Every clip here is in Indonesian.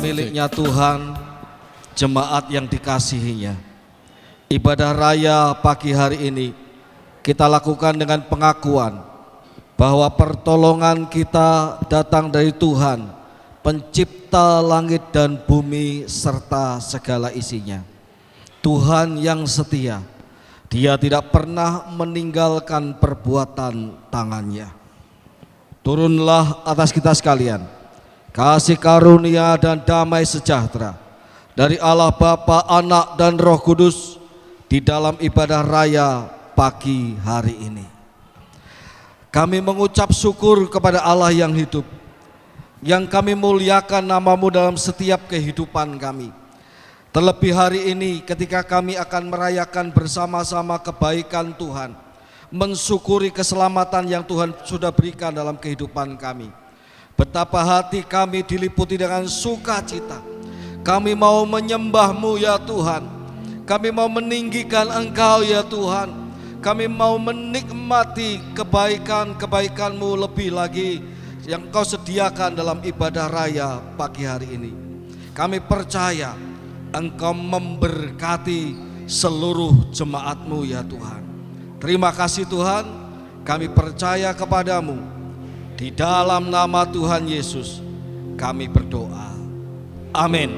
miliknya Tuhan, jemaat yang dikasihinya. Ibadah raya pagi hari ini kita lakukan dengan pengakuan bahwa pertolongan kita datang dari Tuhan, pencipta langit dan bumi serta segala isinya. Tuhan yang setia, Dia tidak pernah meninggalkan perbuatan tangannya. Turunlah atas kita sekalian kasih karunia dan damai sejahtera dari Allah Bapa, Anak dan Roh Kudus di dalam ibadah raya pagi hari ini. Kami mengucap syukur kepada Allah yang hidup, yang kami muliakan nama-Mu dalam setiap kehidupan kami. Terlebih hari ini ketika kami akan merayakan bersama-sama kebaikan Tuhan, mensyukuri keselamatan yang Tuhan sudah berikan dalam kehidupan kami. Betapa hati kami diliputi dengan sukacita. Kami mau menyembah-Mu ya Tuhan. Kami mau meninggikan Engkau ya Tuhan. Kami mau menikmati kebaikan-kebaikan-Mu lebih lagi yang Engkau sediakan dalam ibadah raya pagi hari ini. Kami percaya Engkau memberkati seluruh jemaat-Mu ya Tuhan. Terima kasih Tuhan, kami percaya kepada-Mu. Di dalam nama Tuhan Yesus kami berdoa. Amin.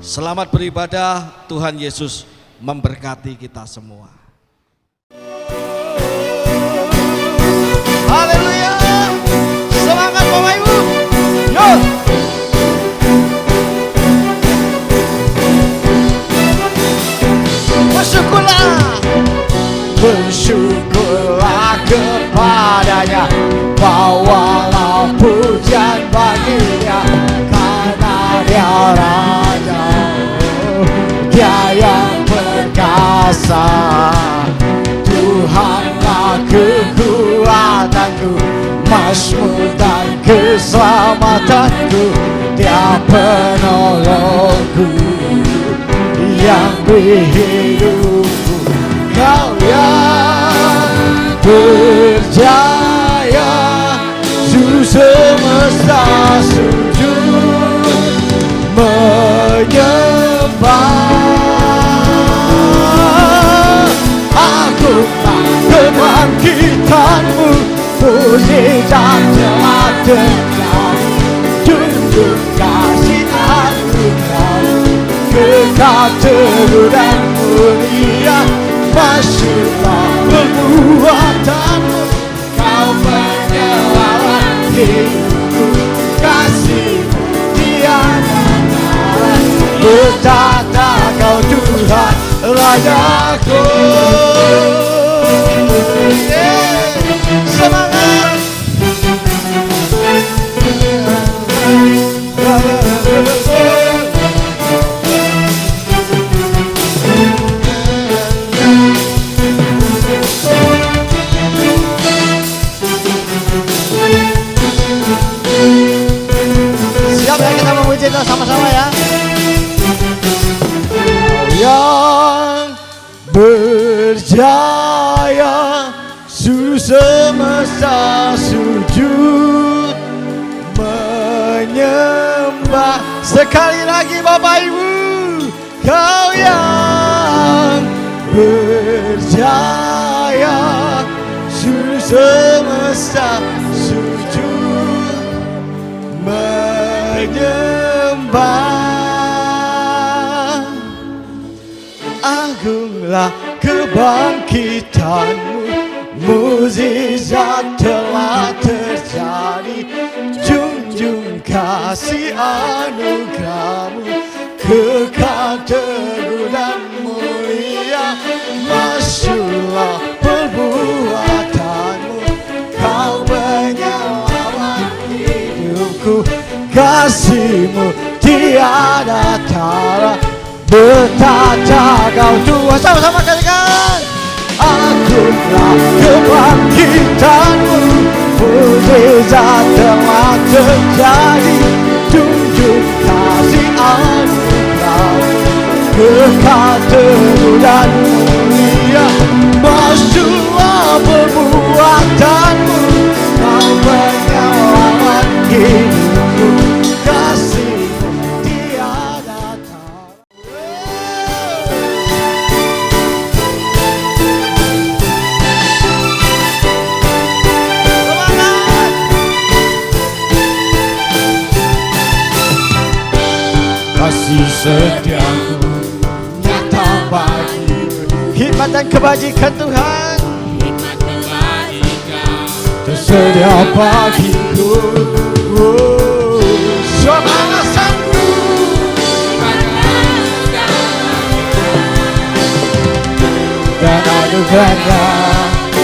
Selamat beribadah, Tuhan Yesus memberkati kita semua. Haleluya. Semangat Bapak Ibu. Yo. Bersyukurlah kepadanya, bawalah pujian baginya, karena Dia Raja, Dia yang perkasa. Tuhanlah kekuatanku, Mazmur dan keselamatanku, Dia penolongku yang beri hidupku. Kau yang berjaya, Su semesta sujud menyembah. Agunglah kebangkitan-Mu, mukjizat telah terjadi. Junjung kasih anugerah, kekal teguh dan mulia. Masyurlah perbuatan-Mu, Kau penyelamat hidupku. Kasih-Mu tiada tara, betapa Kau Tuhan Rajaku. Semangat. Siap ya, kita memuji sama-sama ya. Yang berjaya, Su semesta sujud menyembah. Sekali lagi Bapak Ibu, Kau yang berjaya, Su semesta sujud menyembah. Agunglah kebangkitan-Mu, mukjizat telah terjadi. Junjung kasih anugerah-Mu, kekal teguh dan mulia. Masyurlah perbuatan-Mu, Kau penyelamat hidupku. Kasih-Mu tiada tara, betapa Kau Tuhan. Sama-sama katakan. Agunglah kebangkitan-Mu, mukjizat telah terjadi. Junjung kasih anugerah-Mu, kekal teguh dan mulia. Masyurlah perbuatan-Mu, Kau penyelamat hidupku. Kasih-Mu kasih setiamu nyata bagiku. Hikmat dan kebajikan Tuhan tersedia bagiku. Alasanku dan anugerahnya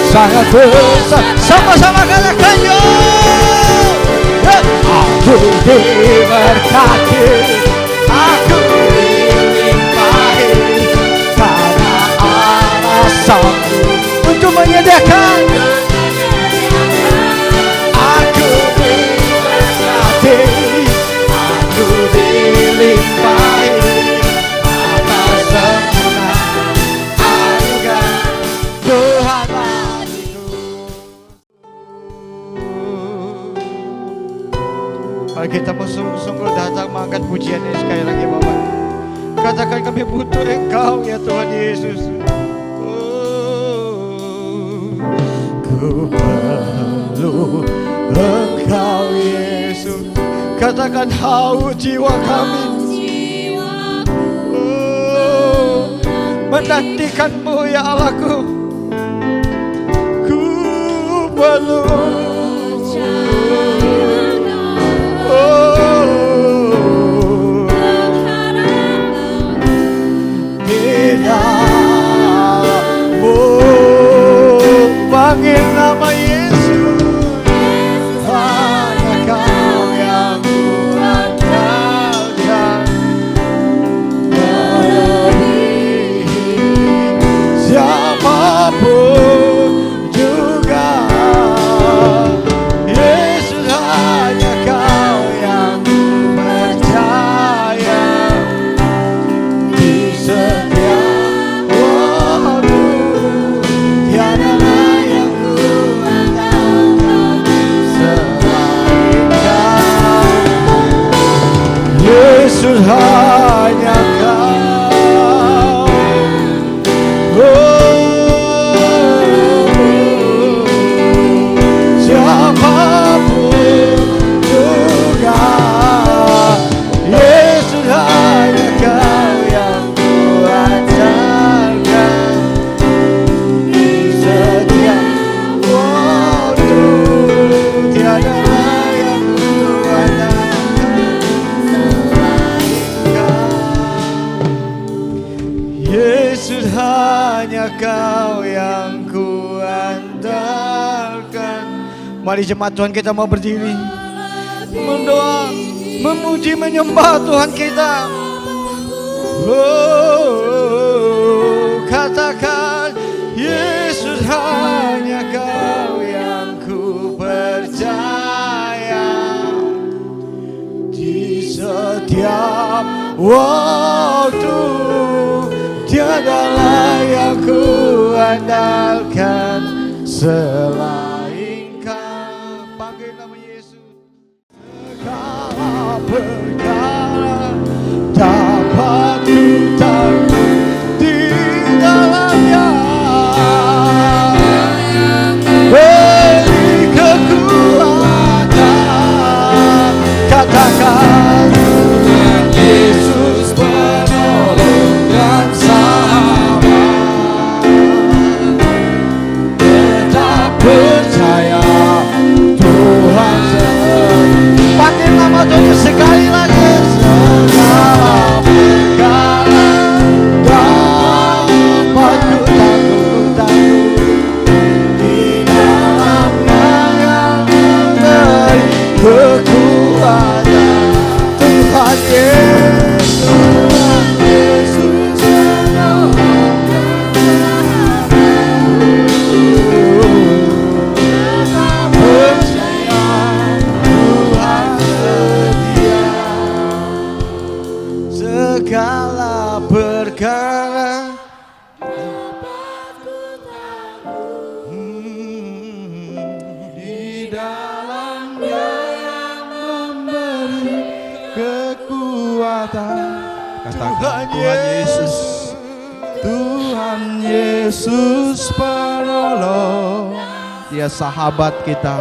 sangat besar. Sama-sama katakan yo. Aku diberkati, aku dilimpahi, karena alasanku untuk menyediakan. Aku diberkati, aku dilimpahi atas semua anugerah Tuhan bagiku. Mari kita sungguh-sungguh datang mengangkat pujian ini sekali lagi Bapak. Katakan kami butuh Engkau ya Tuhan Yesus. Ku perlu Engkau Yesus. Katakan haus jiwa kami menantikan-Mu ya Allahku. Ku perlu panggil nama Yesus, hanya Kau yang kuandalkan, melebihi siapapun juga. Yesus, hanya Kau yang ku percaya di setiap waktu. Tiada Yesus, hanya Kau. Siapapun juga. Yesus, hanya Kau yang kuandalkan di setiap waktu. Tiada yang kuandalkan selain Kau. Yesus, hanya Kau yang kuandalkan. Mari jemaat Tuhan kita mau berdiri, mendoa, memuji, menyembah Tuhan kita. Katakan Yesus, hanya Kau yang ku percaya di setiap waktu. Tiada yang ku andalkan selain Kau. Panggil nama Yesus. Segala perkara dapat ku tanggung di dalamnya. Beri kekuatan. Katakan Yesus penolong dan sahabat. Tetap percaya Tuhan selalu. Panggil nama Tuhan sekali lagi. Segala perkara dapat ku tanggung di dalamnya yang memberi kekuatan. Tuhan Yesus, Tuhan Yesus menolong. Tetap percaya Tuhan setia. Segala perkara di dalamnya yang memberi kekuatan. Tuhan Yesus, Tuhan Yesus penolong. Dia sahabat kita.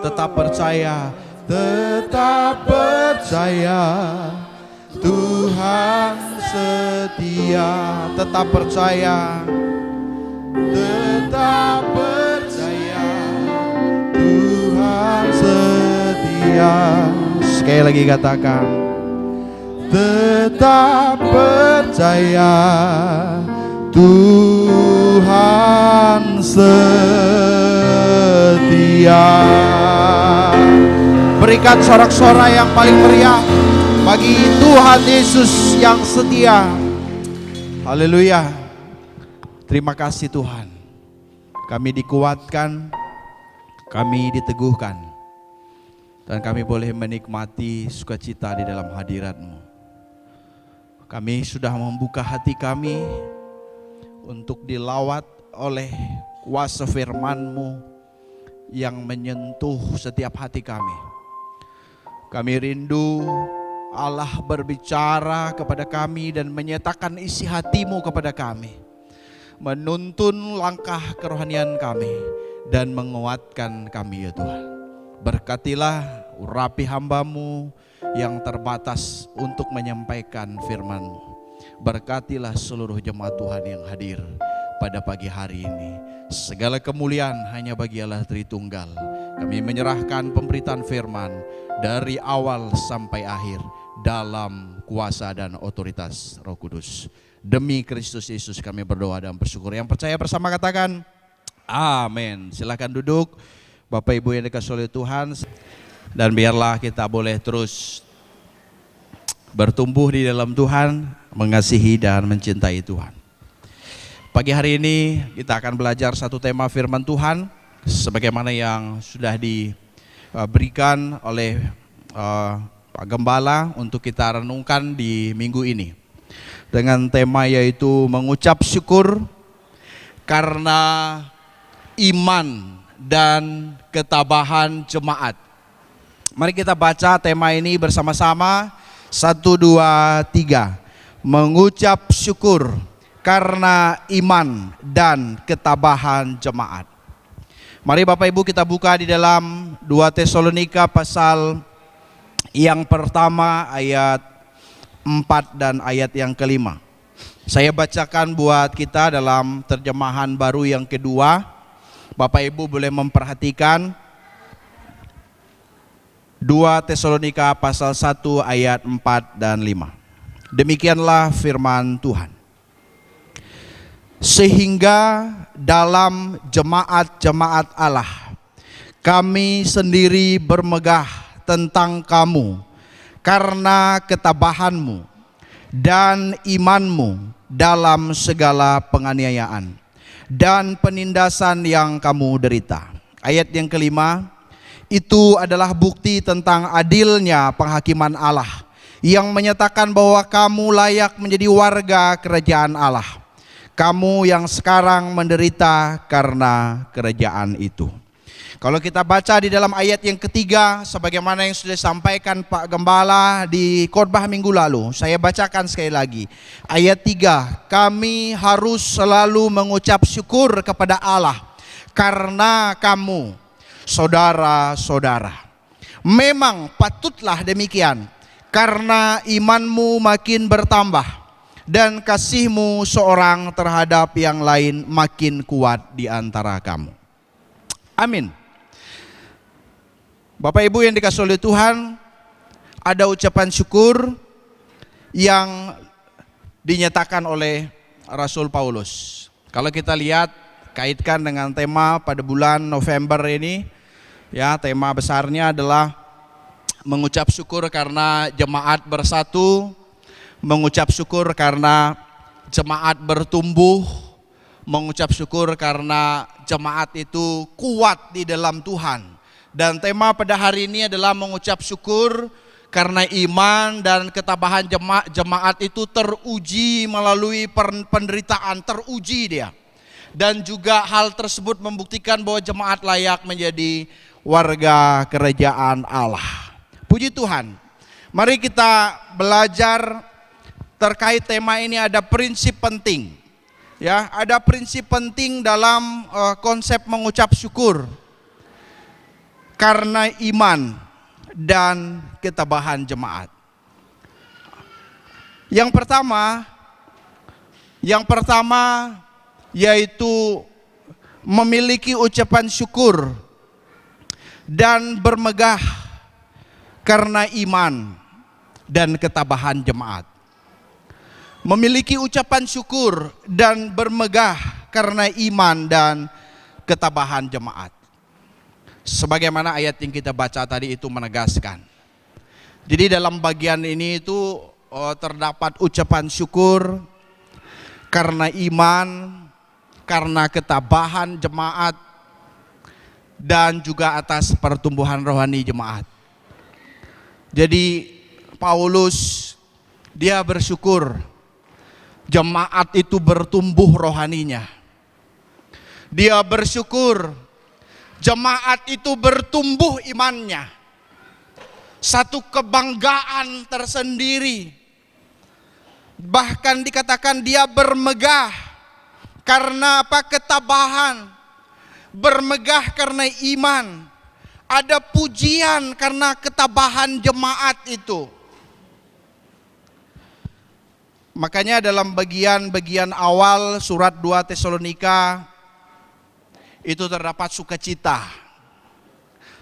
Tetap percaya, tetap percaya Tuhan setia. Tetap percaya, tetap percaya, Tuhan setia. Sekali lagi katakan, tetap percaya, Tuhan setia. Berikan sorak-sorai yang paling meriah bagi Tuhan Yesus yang setia. Haleluya. Terima kasih Tuhan. Kami dikuatkan, kami diteguhkan, dan kami boleh menikmati sukacita di dalam hadirat-Mu. Kami sudah membuka hati kami untuk dilawat oleh kuasa firman-Mu yang menyentuh setiap hati kami. Kami rindu Allah berbicara kepada kami dan menyatakan isi hati-Mu kepada kami, menuntun langkah kerohanian kami dan menguatkan kami ya Tuhan. Berkatilah urapi hamba-Mu yang terbatas untuk menyampaikan firman-Mu. Berkatilah seluruh jemaat Tuhan yang hadir pada pagi hari ini. Segala kemuliaan hanya bagi Allah Tritunggal. Kami menyerahkan pemberitaan firman dari awal sampai akhir dalam kuasa dan otoritas Roh Kudus. Demi Kristus Yesus kami berdoa dan bersyukur. Yang percaya bersama katakan amin. Silakan duduk Bapak Ibu yang dikasihi oleh Tuhan. Dan biarlah kita boleh terus bertumbuh di dalam Tuhan, mengasihi dan mencintai Tuhan. Pagi hari ini kita akan belajar satu tema firman Tuhan sebagaimana yang sudah diberikan oleh Pak Gembala untuk kita renungkan di minggu ini, dengan tema yaitu mengucap syukur karena iman dan ketabahan jemaat. Mari kita baca tema ini bersama-sama. 1, 2, 3. Mengucap syukur karena iman dan ketabahan jemaat. Mari Bapak Ibu kita buka di dalam 2 Tesalonika pasal yang pertama ayat 4 dan ayat yang kelima. Saya bacakan buat kita dalam terjemahan baru yang kedua. Bapak Ibu boleh memperhatikan 2 Tesalonika pasal 1 ayat 4 dan 5. Demikianlah firman Tuhan. Sehingga dalam jemaat-jemaat Allah kami sendiri bermegah tentang kamu karena ketabahanmu dan imanmu dalam segala penganiayaan dan penindasan yang kamu derita. Ayat yang kelima, itu adalah bukti tentang adilnya penghakiman Allah yang menyatakan bahwa kamu layak menjadi warga kerajaan Allah. Kamu yang sekarang menderita karena kerajaan itu. Kalau kita baca di dalam ayat yang ketiga, sebagaimana yang sudah disampaikan Pak Gembala di khotbah minggu lalu, saya bacakan sekali lagi. Ayat 3, kami harus selalu mengucap syukur kepada Allah karena kamu, saudara-saudara. Memang patutlah demikian, karena imanmu makin bertambah dan kasihmu seorang terhadap yang lain makin kuat di antara kamu. Amin. Bapak Ibu yang dikasihi oleh Tuhan, ada ucapan syukur yang dinyatakan oleh Rasul Paulus. Kalau kita lihat, kaitkan dengan tema pada bulan November ini, ya, tema besarnya adalah mengucap syukur karena jemaat bersatu, mengucap syukur karena jemaat bertumbuh, mengucap syukur karena jemaat itu kuat di dalam Tuhan. Dan tema pada hari ini adalah mengucap syukur karena iman dan ketabahan jemaat itu teruji melalui penderitaan, teruji dia. Dan juga hal tersebut membuktikan bahwa jemaat layak menjadi warga kerajaan Allah. Puji Tuhan. Mari kita belajar terkait tema ini. Ada prinsip penting. Ya, ada prinsip penting dalam konsep mengucap syukur karena iman dan ketabahan jemaat. Yang pertama yaitu memiliki ucapan syukur dan bermegah karena iman dan ketabahan jemaat. Memiliki ucapan syukur dan bermegah karena iman dan ketabahan jemaat. Sebagaimana ayat yang kita baca tadi itu menegaskan. Jadi dalam bagian ini itu terdapat ucapan syukur karena iman, karena ketabahan jemaat, dan juga atas pertumbuhan rohani jemaat. Jadi Paulus dia bersyukur jemaat itu bertumbuh rohaninya. Dia bersyukur jemaat itu bertumbuh imannya. Satu kebanggaan tersendiri. Bahkan dikatakan dia bermegah karena apa? Ketabahan. Bermegah karena iman. Ada pujian karena ketabahan jemaat itu. Makanya dalam bagian awal surat 2 Tesalonika itu terdapat sukacita.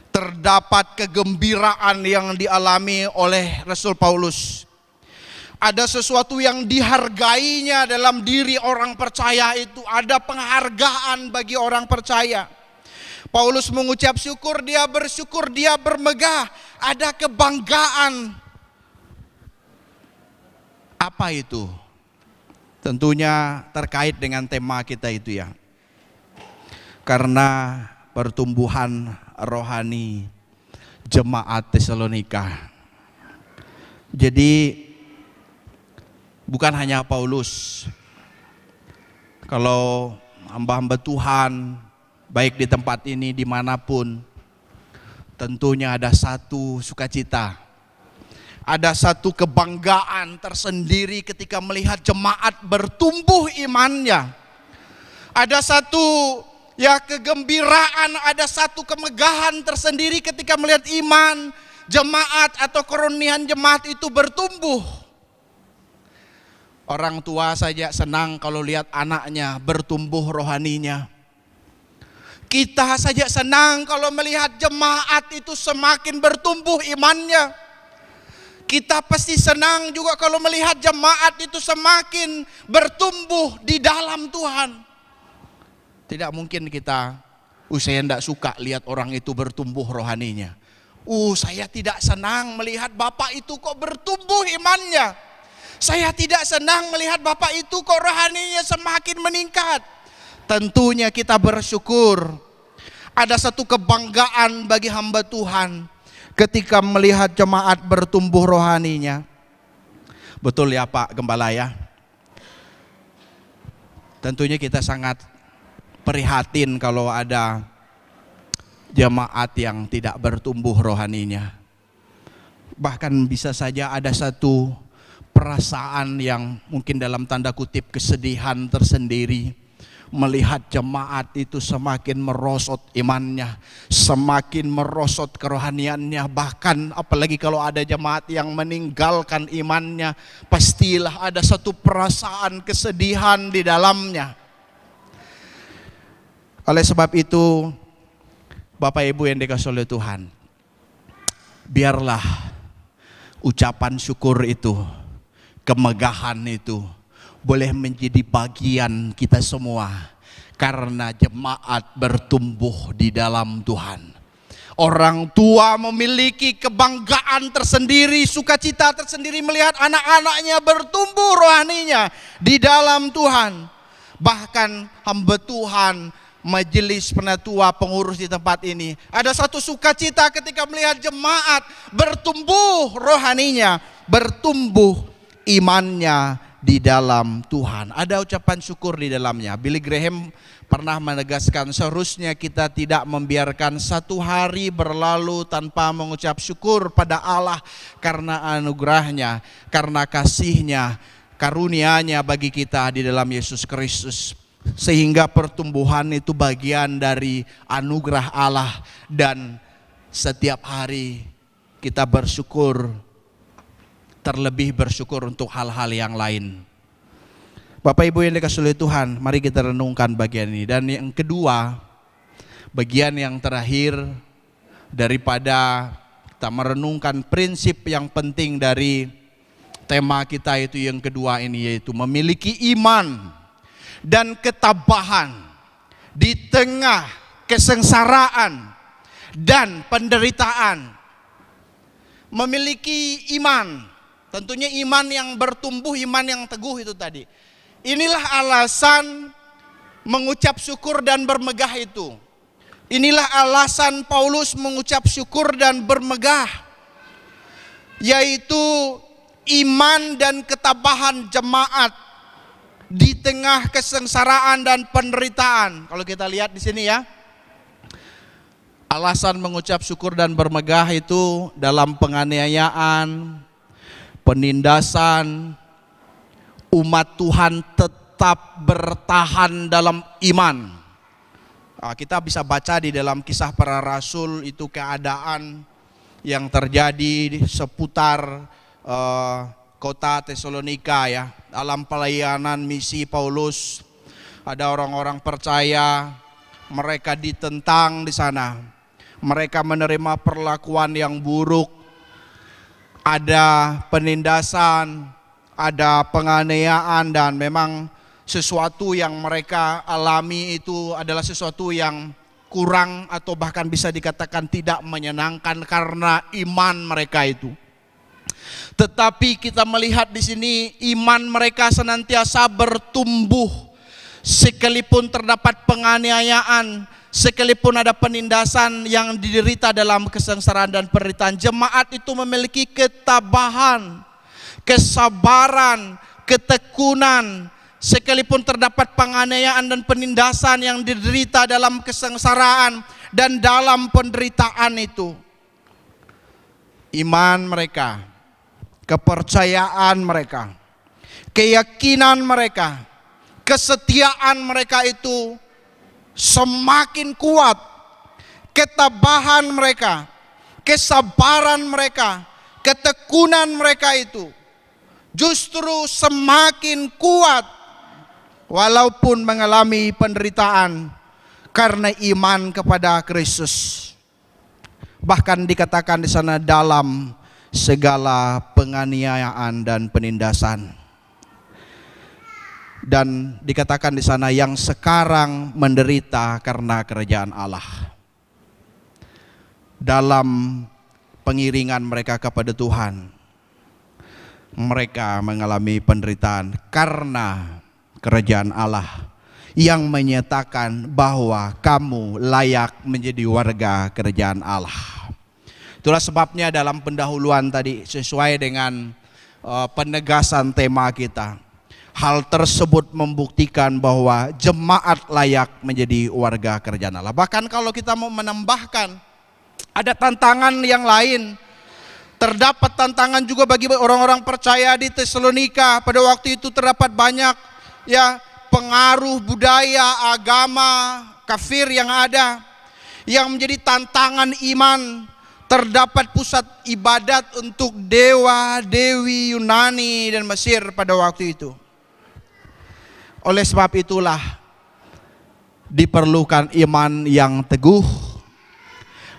Terdapat kegembiraan yang dialami oleh Rasul Paulus. Ada sesuatu yang dihargainya dalam diri orang percaya itu. Ada penghargaan bagi orang percaya. Paulus mengucap syukur, dia bersyukur, dia bermegah. Ada kebanggaan. Apa itu? Tentunya terkait dengan tema kita itu ya. Karena pertumbuhan rohani jemaat Tesalonika. Jadi bukan hanya Paulus. Kalau hamba-hamba Tuhan baik di tempat ini dimanapun, tentunya ada satu sukacita. Ada satu kebanggaan tersendiri ketika melihat jemaat bertumbuh imannya. Ada satu kegembiraan, ada satu kemegahan tersendiri ketika melihat iman jemaat atau kerunian jemaat itu bertumbuh. Orang tua saja senang kalau lihat anaknya bertumbuh rohaninya. Kita saja senang kalau melihat jemaat itu semakin bertumbuh imannya. Kita pasti senang juga kalau melihat jemaat itu semakin bertumbuh di dalam Tuhan. Tidak mungkin kita, saya tidak suka lihat orang itu bertumbuh rohaninya. Saya tidak senang melihat bapak itu kok bertumbuh imannya. Saya tidak senang melihat bapak itu kok rohaninya semakin meningkat. Tentunya kita bersyukur. Ada satu kebanggaan bagi hamba Tuhan ketika melihat jemaat bertumbuh rohaninya. Betul ya Pak Gembala ya? Tentunya kita sangat prihatin kalau ada jemaat yang tidak bertumbuh rohaninya. Bahkan bisa saja ada satu perasaan yang mungkin dalam tanda kutip kesedihan tersendiri. Melihat jemaat itu semakin merosot imannya, semakin merosot kerohaniannya. Bahkan apalagi kalau ada jemaat yang meninggalkan imannya, pastilah ada satu perasaan kesedihan di dalamnya. Oleh sebab itu, Bapak Ibu yang dikasihi oleh Tuhan, biarlah ucapan syukur itu, kemegahan itu boleh menjadi bagian kita semua karena jemaat bertumbuh di dalam Tuhan. Orang tua memiliki kebanggaan tersendiri, sukacita tersendiri melihat anak-anaknya bertumbuh rohaninya di dalam Tuhan. Bahkan hamba Tuhan, majelis penatua pengurus di tempat ini, ada satu sukacita ketika melihat jemaat bertumbuh rohaninya, bertumbuh imannya di dalam Tuhan. Ada ucapan syukur di dalamnya. Billy Graham pernah menegaskan seharusnya kita tidak membiarkan satu hari berlalu tanpa mengucap syukur pada Allah karena anugerahnya, karena kasihnya, karunia-Nya bagi kita di dalam Yesus Kristus. Sehingga pertumbuhan itu bagian dari anugerah Allah, dan setiap hari kita bersyukur terlebih bersyukur untuk hal-hal yang lain. Bapak Ibu yang dikasihi oleh Tuhan, mari kita renungkan bagian ini. Dan yang kedua, bagian yang terakhir daripada kita merenungkan prinsip yang penting dari tema kita itu yang kedua ini, yaitu memiliki iman dan ketabahan di tengah kesengsaraan dan penderitaan. Memiliki iman, tentunya iman yang bertumbuh, iman yang teguh itu tadi. Inilah alasan mengucap syukur dan bermegah itu. Inilah alasan Paulus mengucap syukur dan bermegah, yaitu iman dan ketabahan jemaat di tengah kesengsaraan dan penderitaan. Kalau kita lihat di sini ya, alasan mengucap syukur dan bermegah itu dalam penganiayaan, penindasan, umat Tuhan tetap bertahan dalam iman. Kita bisa baca di dalam Kisah Para Rasul itu keadaan yang terjadi seputar kota Tesalonika ya. Dalam pelayanan misi Paulus, ada orang-orang percaya, mereka ditentang di sana. Mereka menerima perlakuan yang buruk, ada penindasan, ada penganiayaan, dan memang sesuatu yang mereka alami itu adalah sesuatu yang kurang atau bahkan bisa dikatakan tidak menyenangkan karena iman mereka itu. Tetapi kita melihat di sini iman mereka senantiasa bertumbuh sekalipun terdapat penganiayaan, sekalipun ada penindasan yang diderita dalam kesengsaraan dan penderitaan. Jemaat itu memiliki ketabahan, kesabaran, ketekunan, sekalipun terdapat penganiayaan dan penindasan yang diderita dalam kesengsaraan dan dalam penderitaan itu. Iman mereka, kepercayaan mereka, keyakinan mereka, kesetiaan mereka itu semakin kuat. Ketabahan mereka, kesabaran mereka, ketekunan mereka itu justru semakin kuat walaupun mengalami penderitaan karena iman kepada Kristus. Bahkan dikatakan di sana dalam segala penganiayaan dan penindasan. Dan dikatakan di sana yang sekarang menderita karena kerajaan Allah. Dalam pengiringan mereka kepada Tuhan, mereka mengalami penderitaan karena kerajaan Allah yang menyatakan bahwa kamu layak menjadi warga kerajaan Allah. Itulah sebabnya dalam pendahuluan tadi sesuai dengan penegasan tema kita, hal tersebut membuktikan bahwa jemaat layak menjadi warga kerajaan Allah. Bahkan kalau kita mau menambahkan, ada tantangan yang lain. Terdapat tantangan juga bagi orang-orang percaya di Tesalonika. Pada waktu itu terdapat banyak ya pengaruh budaya, agama, kafir yang ada, yang menjadi tantangan iman. Terdapat pusat ibadat untuk dewa, dewi Yunani dan Mesir pada waktu itu. Oleh sebab itulah diperlukan iman yang teguh,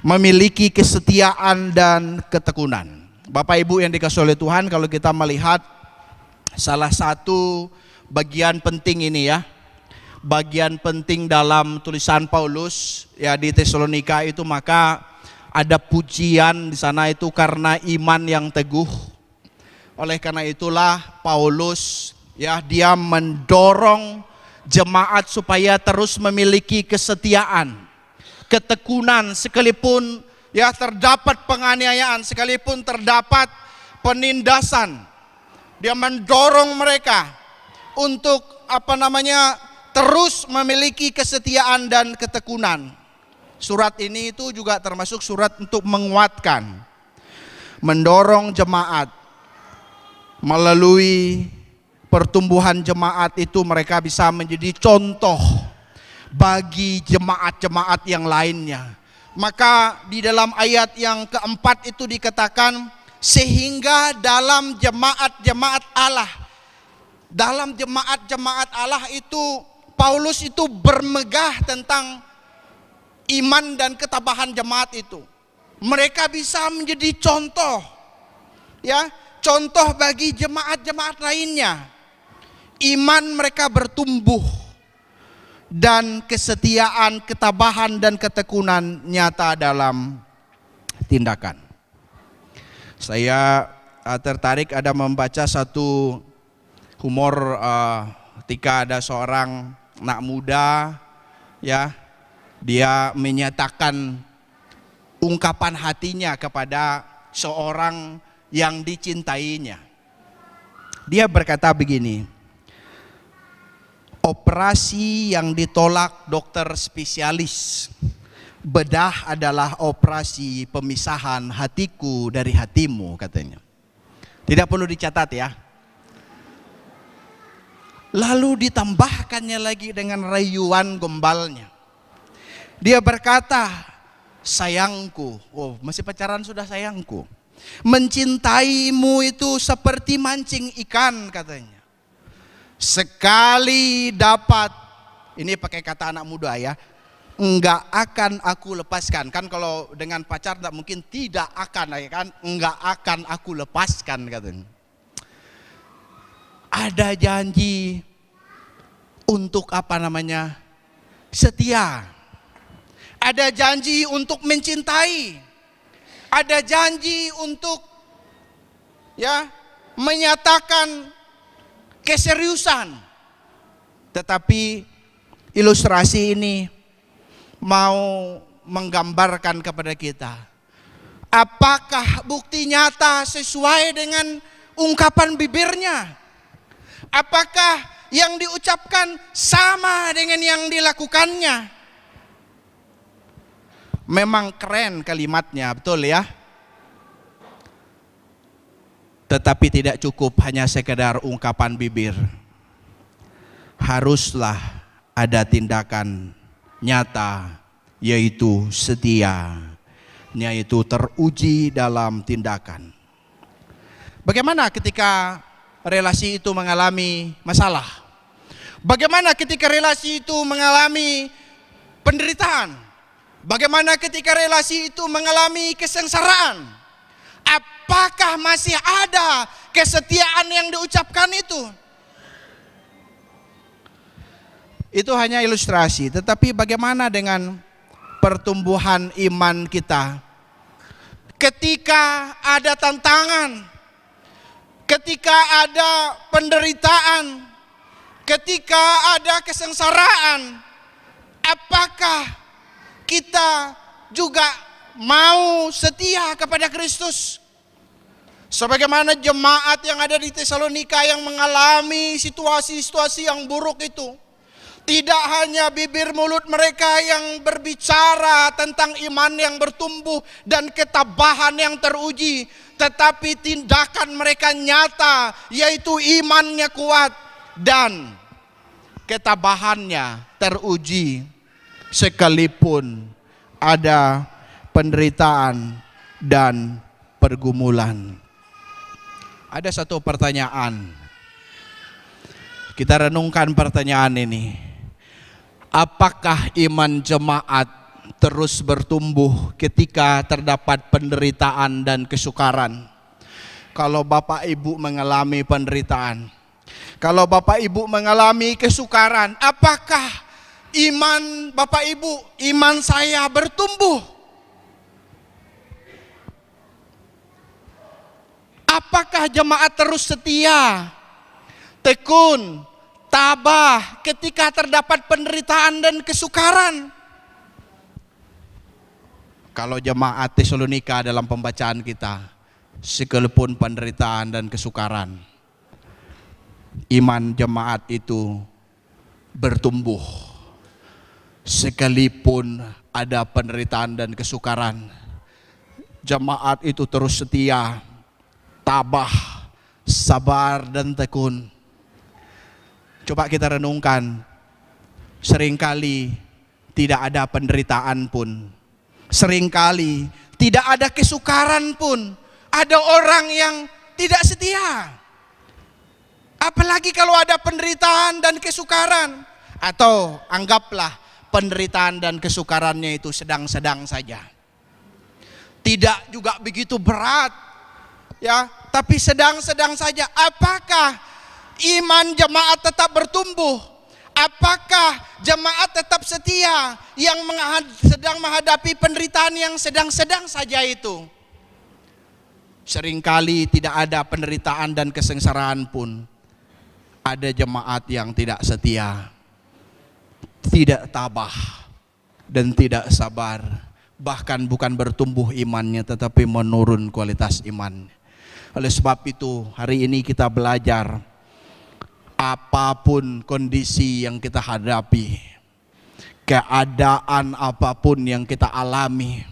memiliki kesetiaan dan ketekunan. Bapak Ibu yang dikasihi oleh Tuhan, kalau kita melihat salah satu bagian penting ini ya, bagian penting dalam tulisan Paulus ya di Tesalonika itu, maka ada pujian di sana itu karena iman yang teguh. Oleh karena itulah Paulus ya, dia mendorong jemaat supaya terus memiliki kesetiaan, ketekunan, sekalipun ya terdapat penganiayaan, sekalipun terdapat penindasan. Dia mendorong mereka untuk terus memiliki kesetiaan dan ketekunan. Surat ini itu juga termasuk surat untuk menguatkan, mendorong jemaat. Melalui pertumbuhan jemaat itu mereka bisa menjadi contoh bagi jemaat-jemaat yang lainnya. Maka di dalam ayat yang keempat itu dikatakan, Sehingga dalam jemaat-jemaat Allah, dalam jemaat-jemaat Allah itu Paulus itu bermegah tentang iman dan ketabahan jemaat itu. Mereka bisa menjadi contoh, ya, contoh bagi jemaat-jemaat lainnya. Iman mereka bertumbuh dan kesetiaan, ketabahan dan ketekunan nyata dalam tindakan. Saya tertarik ada membaca satu humor ketika ada seorang anak muda, ya, dia menyatakan ungkapan hatinya kepada seorang yang dicintainya. Dia berkata begini, operasi yang ditolak dokter spesialis, bedah adalah operasi pemisahan hatiku dari hatimu, katanya. Tidak perlu dicatat ya. Lalu ditambahkannya lagi dengan rayuan gombalnya. Dia berkata, sayangku, oh masih pacaran sudah sayangku. Mencintaimu itu seperti mancing ikan, katanya. Sekali dapat, ini pakai kata anak muda ya, enggak akan aku lepaskan. Kan kalau dengan pacar tak mungkin tidak akan, ya kan? Enggak akan aku lepaskan, katanya. Ada janji untuk apa namanya? Setia. Ada janji untuk mencintai. Ada janji untuk, ya, menyatakan keseriusan. Tetapi ilustrasi ini mau menggambarkan kepada kita, apakah bukti nyata sesuai dengan ungkapan bibirnya? Apakah yang diucapkan sama dengan yang dilakukannya? Memang keren kalimatnya, betul ya? Tetapi tidak cukup hanya sekedar ungkapan bibir. Haruslah ada tindakan nyata, yaitu setia, yaitu teruji dalam tindakan. Bagaimana ketika relasi itu mengalami masalah? Bagaimana ketika relasi itu mengalami penderitaan? Bagaimana ketika relasi itu mengalami kesengsaraan? Apakah masih ada kesetiaan yang diucapkan itu? Itu hanya ilustrasi, tetapi bagaimana dengan pertumbuhan iman kita? Ketika ada tantangan, ketika ada penderitaan, ketika ada kesengsaraan, apakah kita juga mau setia kepada Kristus? Sebagaimana jemaat yang ada di Tesalonika yang mengalami situasi-situasi yang buruk itu. Tidak hanya bibir mulut mereka yang berbicara tentang iman yang bertumbuh dan ketabahan yang teruji, tetapi tindakan mereka nyata, yaitu imannya kuat dan ketabahannya teruji sekalipun ada penderitaan dan pergumulan. Ada satu pertanyaan, kita renungkan pertanyaan ini. Apakah iman jemaat terus bertumbuh ketika terdapat penderitaan dan kesukaran? Kalau Bapak Ibu mengalami penderitaan, kalau Bapak Ibu mengalami kesukaran, apakah iman Bapak Ibu, iman saya bertumbuh? Apakah jemaat terus setia, tekun, tabah ketika terdapat penderitaan dan kesukaran? Kalau jemaat Tesalonika dalam pembacaan kita, sekalipun penderitaan dan kesukaran, iman jemaat itu bertumbuh. Sekalipun ada penderitaan dan kesukaran, jemaat itu terus setia, tabah, sabar dan tekun. Coba kita renungkan, seringkali tidak ada penderitaan pun, seringkali tidak ada kesukaran pun, ada orang yang tidak setia. Apalagi kalau ada penderitaan dan kesukaran. Atau anggaplah penderitaan dan kesukarannya itu sedang-sedang saja. Tidak juga begitu berat, ya, tapi sedang-sedang saja. Apakah iman jemaat tetap bertumbuh? Apakah jemaat tetap setia yang sedang menghadapi penderitaan yang sedang-sedang saja itu? Seringkali tidak ada penderitaan dan kesengsaraan pun. Ada jemaat yang tidak setia, tidak tabah, dan tidak sabar. Bahkan bukan bertumbuh imannya, tetapi menurun kualitas iman. Oleh sebab itu, hari ini kita belajar, apapun kondisi yang kita hadapi, keadaan apapun yang kita alami,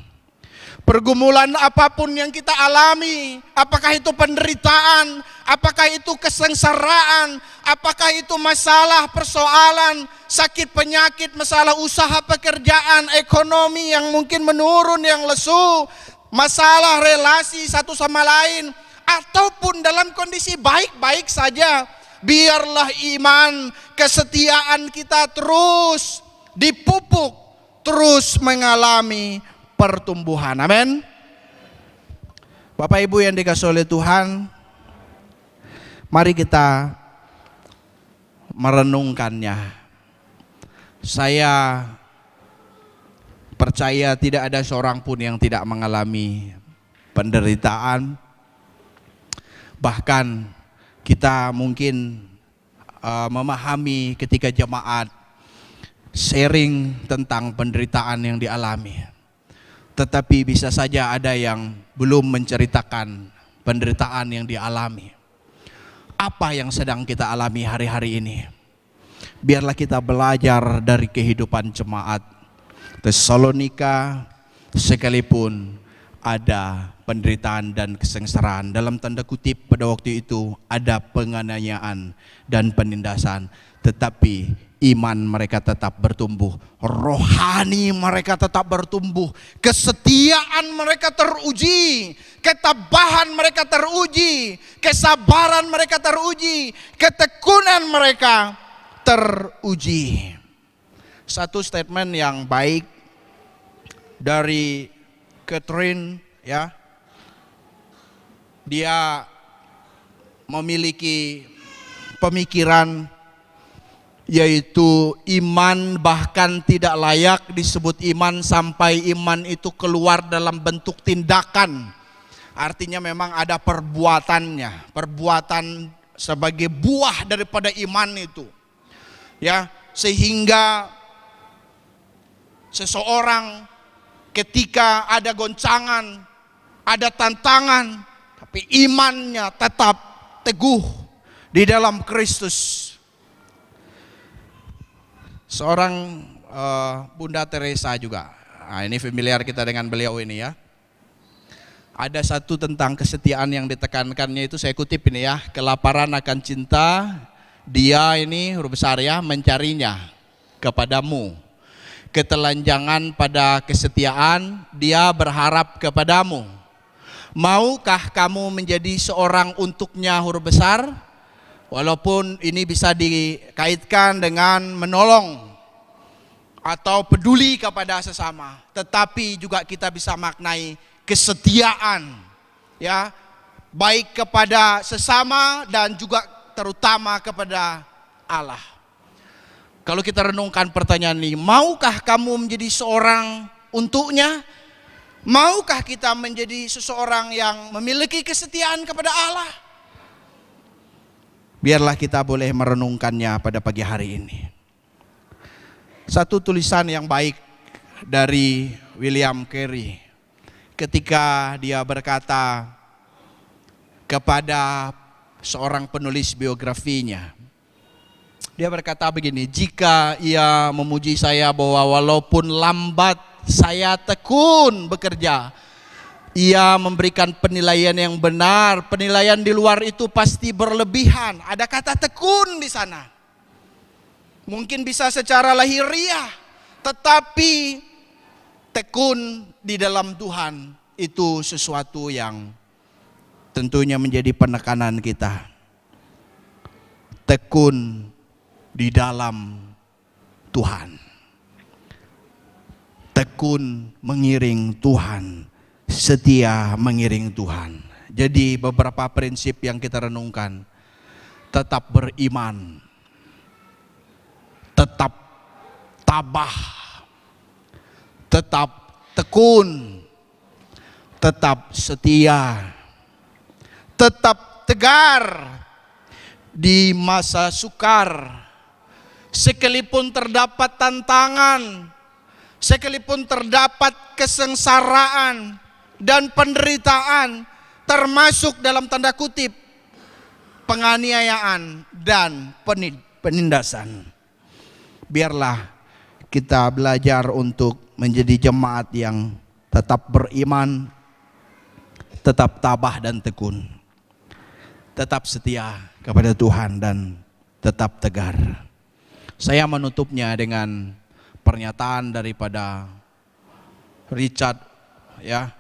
pergumulan apapun yang kita alami, apakah itu penderitaan, apakah itu kesengsaraan, apakah itu masalah, persoalan, sakit penyakit, masalah usaha pekerjaan, ekonomi yang mungkin menurun, yang lesu, masalah relasi satu sama lain, ataupun dalam kondisi baik-baik saja, biarlah iman, kesetiaan kita terus dipupuk, terus mengalami pertumbuhan. Amin. Bapak Ibu yang dikasihi oleh Tuhan, mari kita merenungkannya. Saya percaya tidak ada seorang pun yang tidak mengalami penderitaan. Bahkan kita mungkin memahami ketika jemaat sharing tentang penderitaan yang dialami. Tetapi bisa saja ada yang belum menceritakan penderitaan yang dialami. Apa yang sedang kita alami hari-hari ini? Biarlah kita belajar dari kehidupan jemaat Tesalonika, sekalipun ada penderitaan dan kesengsaraan. Dalam tanda kutip pada waktu itu ada penganiayaan dan penindasan. Tetapi iman mereka tetap bertumbuh, rohani mereka tetap bertumbuh, kesetiaan mereka teruji, ketabahan mereka teruji, kesabaran mereka teruji, ketekunan mereka teruji. Satu statement yang baik dari Catherine, ya, dia memiliki pemikiran yaitu iman bahkan tidak layak disebut iman sampai iman itu keluar dalam bentuk tindakan. Artinya memang ada perbuatannya, perbuatan sebagai buah daripada iman itu. Ya, sehingga seseorang ketika ada goncangan, ada tantangan, tapi imannya tetap teguh di dalam Kristus. Seorang Bunda Teresa juga, nah, ini familiar kita dengan beliau ini ya. Ada satu tentang kesetiaan yang ditekankannya itu, saya kutip ini ya, kelaparan akan cinta, dia ini huruf besar ya, mencarinya kepadamu. Ketelanjangan pada kesetiaan, dia berharap kepadamu. Maukah kamu menjadi seorang untuknya huruf besar? Walaupun ini bisa dikaitkan dengan menolong atau peduli kepada sesama, tetapi juga kita bisa maknai kesetiaan, ya, baik kepada sesama dan juga terutama kepada Allah. Kalau kita renungkan pertanyaan ini, maukah kamu menjadi seorang untuknya? Maukah kita menjadi seseorang yang memiliki kesetiaan kepada Allah? Biarlah kita boleh merenungkannya pada pagi hari ini. Satu tulisan yang baik dari William Carey ketika dia berkata kepada seorang penulis biografinya. Dia berkata begini, jika ia memuji saya bahwa walaupun lambat saya tekun bekerja, ia memberikan penilaian yang benar. Penilaian di luar itu pasti berlebihan. Ada kata tekun di sana. Mungkin bisa secara lahiriah, tetapi tekun di dalam Tuhan itu sesuatu yang tentunya menjadi penekanan kita. Tekun di dalam Tuhan. Tekun mengiring Tuhan, setia mengiring Tuhan. Jadi beberapa prinsip yang kita renungkan. Tetap beriman, tetap tabah, tetap tekun, tetap setia, tetap tegar di masa sukar, sekalipun terdapat tantangan, sekalipun terdapat kesengsaraan dan penderitaan, termasuk dalam tanda kutip penganiayaan dan penindasan. Biarlah kita belajar untuk menjadi jemaat yang tetap beriman, tetap tabah dan tekun, tetap setia kepada Tuhan dan tetap tegar. Saya menutupnya dengan pernyataan daripada Richard, ya.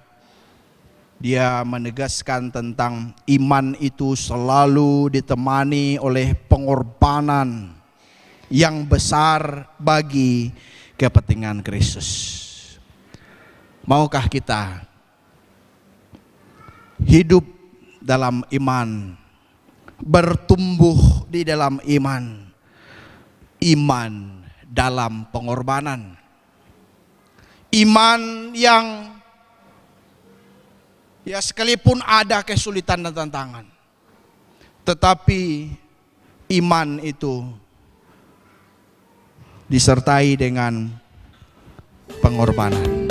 Dia menegaskan tentang iman itu selalu ditemani oleh pengorbanan yang besar bagi kepentingan Kristus. Maukah kita hidup dalam iman, bertumbuh di dalam iman, iman dalam pengorbanan, iman yang ya sekalipun ada kesulitan dan tantangan, tetapi iman itu disertai dengan pengorbanan.